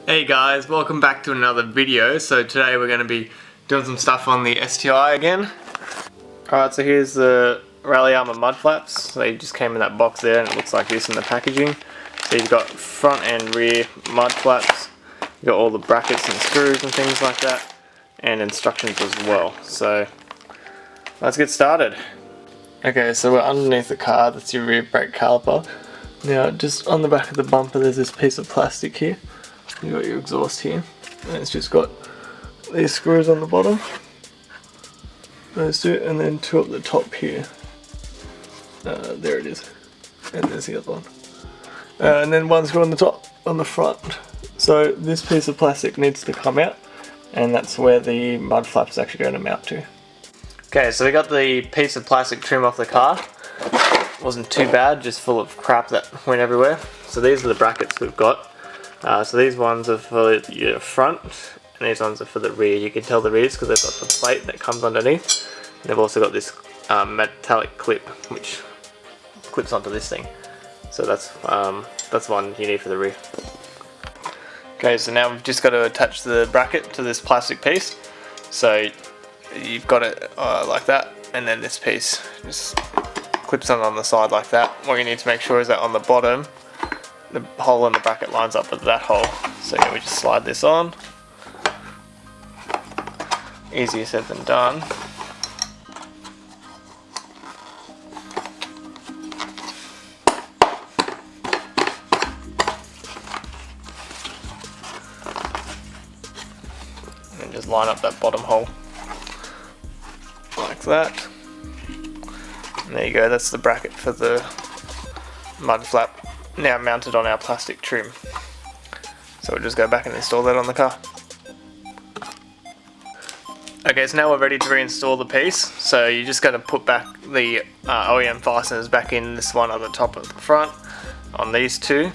Hey guys, welcome back to another video. So today we're going to be doing some stuff on the STI again. Alright, so here's the Rally Armor mud flaps. They just came in that box there and it looks like this in the packaging. So you've got front and rear mud flaps. You've got all the brackets and screws and things like that. And instructions as well. So let's get started. Okay, so we're underneath the car. That's your rear brake caliper. Now just on the back of the bumper there's this piece of plastic here. You've got your exhaust here, and it's just got these screws on the bottom, those two, and then two at the top here. There it is, and there's the other one. And then one screw on the top, on the front. So this piece of plastic needs to come out, and that's where the mud flap is actually going to mount to. Okay, so we got the piece of plastic trim off the car. Wasn't too bad, just full of crap that went everywhere. So these are the brackets we've got. So these ones are for your front, and these ones are for the rear. You can tell the rears because they've got the plate that comes underneath. And they've also got this metallic clip which clips onto this thing. So that's one you need for the rear. Okay, so now we've just got to attach the bracket to this plastic piece. So you've got it like that, and then this piece just clips on the side like that. What you need to make sure is that on the bottom, the hole in the bracket lines up with that hole. So yeah, we just slide this on. Easier said than done. And just line up that bottom hole like that. And there you go, that's the bracket for the mud flap, now mounted on our plastic trim. So we'll just go back and install that on the car. Okay, so now we're ready to reinstall the piece. So you're just going to put back the OEM fasteners back in, this one at the top of the front, on these two,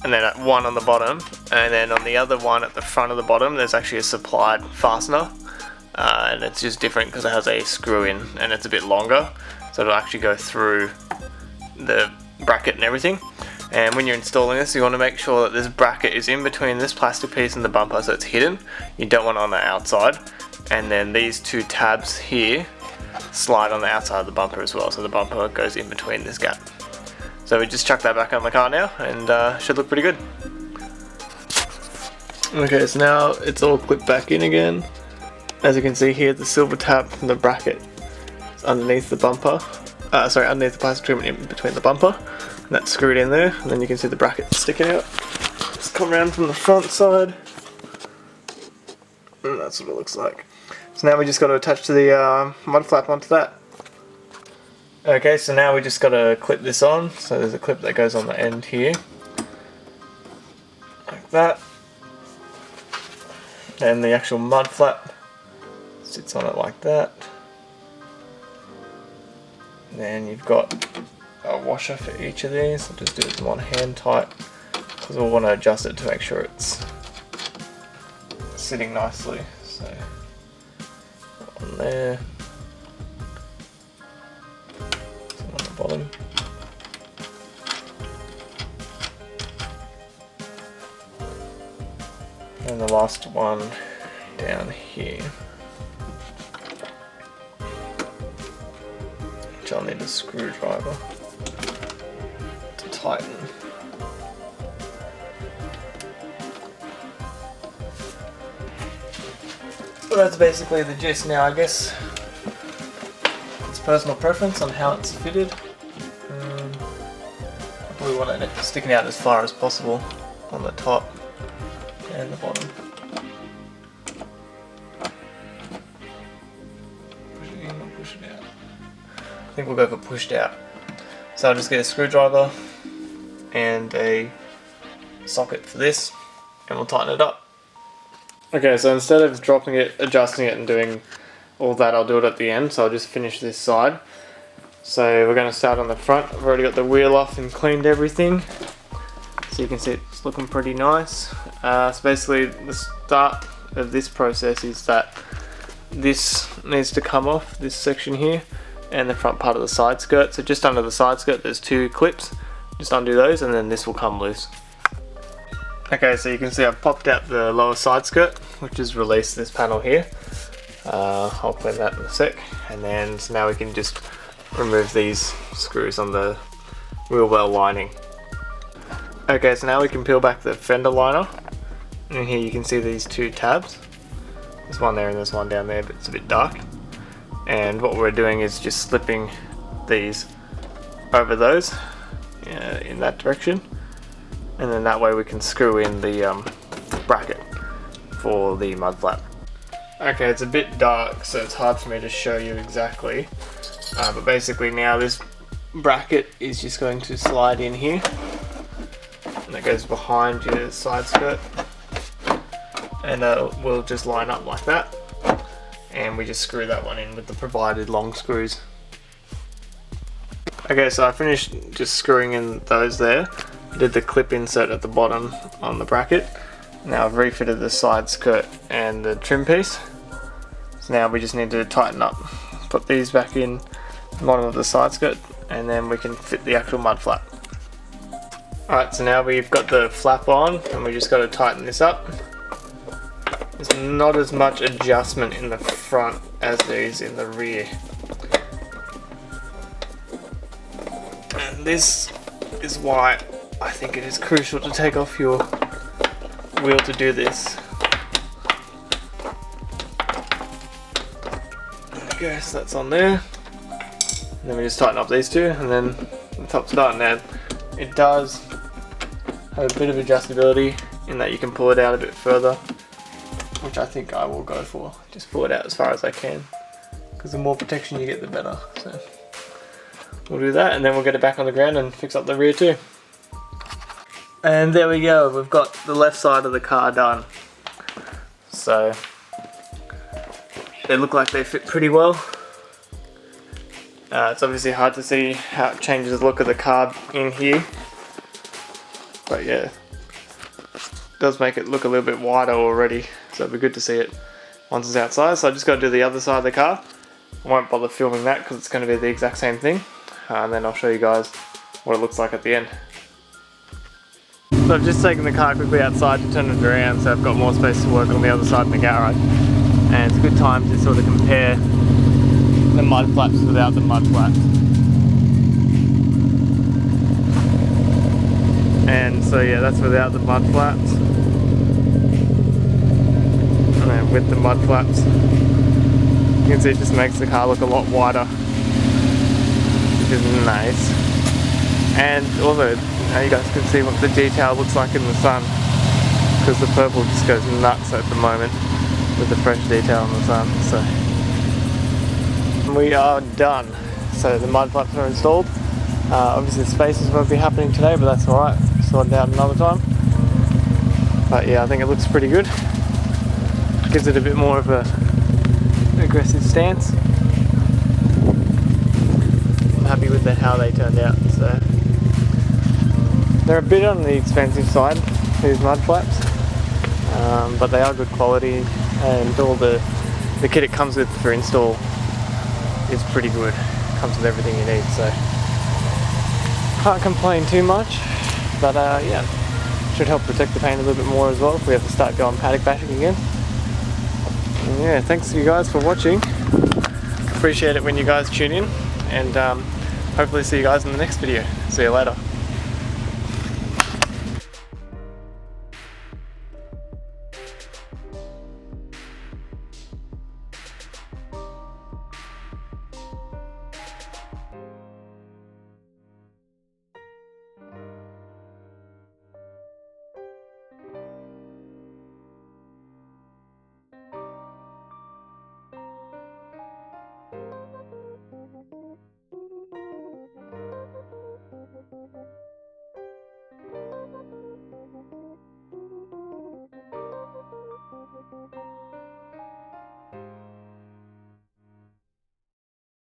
and then one on the bottom, and then on the other one at the front of the bottom there's actually a supplied fastener, and it's just different because it has a screw in and it's a bit longer, so it'll actually go through the bracket and everything. And when you're installing this, you want to make sure that this bracket is in between this plastic piece and the bumper, so it's hidden. You don't want it on the outside. And then these two tabs here slide on the outside of the bumper as well, so the bumper goes in between this gap. So we just chuck that back on the car now, and should look pretty good. Okay, so now it's all clipped back in again. As you can see here, the silver tab from the bracket is underneath the bumper. Underneath the plastic trim in between the bumper. And that's screwed in there, and then you can see the bracket sticking out. Just come around from the front side, and that's what it looks like. So now we just got to attach to the mud flap onto that. Okay, so now we just got to clip this on. So there's a clip that goes on the end here, like that. And the actual mud flap sits on it like that. And then you've got a washer for each of these. I'll just do it one hand tight because we'll want to adjust it to make sure it's sitting nicely. So on there, some on the bottom, and the last one down here, which I'll need a screwdriver to tighten. Well, that's basically the gist now, I guess. It's personal preference on how it's fitted. I probably want it sticking out as far as possible on the top and the bottom. Push it in or push it out? I think we'll go for pushed out. So I'll just get a screwdriver and a socket for this, and we'll tighten it up. Okay, so instead of dropping it, adjusting it and doing all that, I'll do it at the end. So I'll just finish this side. So we're going to start on the front. I've already got the wheel off and cleaned everything. So you can see it's looking pretty nice. So basically the start of this process is that this needs to come off, this section here, and the front part of the side skirt. So just under the side skirt there's two clips. Just undo those and then this will come loose. Okay, so you can see I've popped out the lower side skirt, which has released this panel here. I'll clean that in a sec. And then so now we can just remove these screws on the wheel well lining. Okay, so now we can peel back the fender liner. And here you can see these two tabs. There's one there and there's one down there, but it's a bit dark. And what we're doing is just slipping these over those in that direction. And then that way we can screw in the bracket for the mud flap. Okay, it's a bit dark, so it's hard for me to show you exactly. But basically now this bracket is just going to slide in here. And it goes behind your side skirt. And we'll just line up like that. And we just screw that one in with the provided long screws. Okay, so I finished just screwing in those there. I did the clip insert at the bottom on the bracket. Now I've refitted the side skirt and the trim piece. So now we just need to tighten up. Put these back in the bottom of the side skirt and then we can fit the actual mud flap. Alright, so now we've got the flap on and we just got to tighten this up. There's not as much adjustment in the front as there is in the rear. And this is why I think it is crucial to take off your wheel to do this. Okay, so that's on there. And then we just tighten up these two and then the top's done. Now it does have a bit of adjustability in that you can pull it out a bit further, which I think I will go for. Just pull it out as far as I can, because the more protection you get the better. So we'll do that and then we'll get it back on the ground and fix up the rear too. And there we go, we've got the left side of the car done. So they look like they fit pretty well. It's obviously hard to see how it changes the look of the car in here, but yeah, it does make it look a little bit wider already, so it'll be good to see it once it's outside. So I just got to do the other side of the car. I won't bother filming that because it's going to be the exact same thing, and then I'll show you guys what it looks like at the end. So I've just taken the car quickly outside to turn it around so I've got more space to work on the other side in the garage. And it's a good time to sort of compare the mud flaps without the mud flaps. And so yeah, that's without the mud flaps. And then with the mud flaps, you can see it just makes the car look a lot wider, which is nice. And also, you guys can see what the detail looks like in the sun, because the purple just goes nuts at the moment with the fresh detail in the sun. So we are done. So the mud flaps are installed. Obviously the spacers won't be happening today, but that's alright, sort it out another time. But yeah, I think it looks pretty good. Gives it a bit more of a aggressive stance. I'm happy with how they turned out. So they're a bit on the expensive side, these mud flaps, but they are good quality, and all the kit it comes with for install is pretty good. It comes with everything you need, so can't complain too much. But yeah, should help protect the paint a little bit more as well if we have to start going paddock bashing again. And yeah, thanks you guys for watching. Appreciate it when you guys tune in, and hopefully see you guys in the next video. See you later.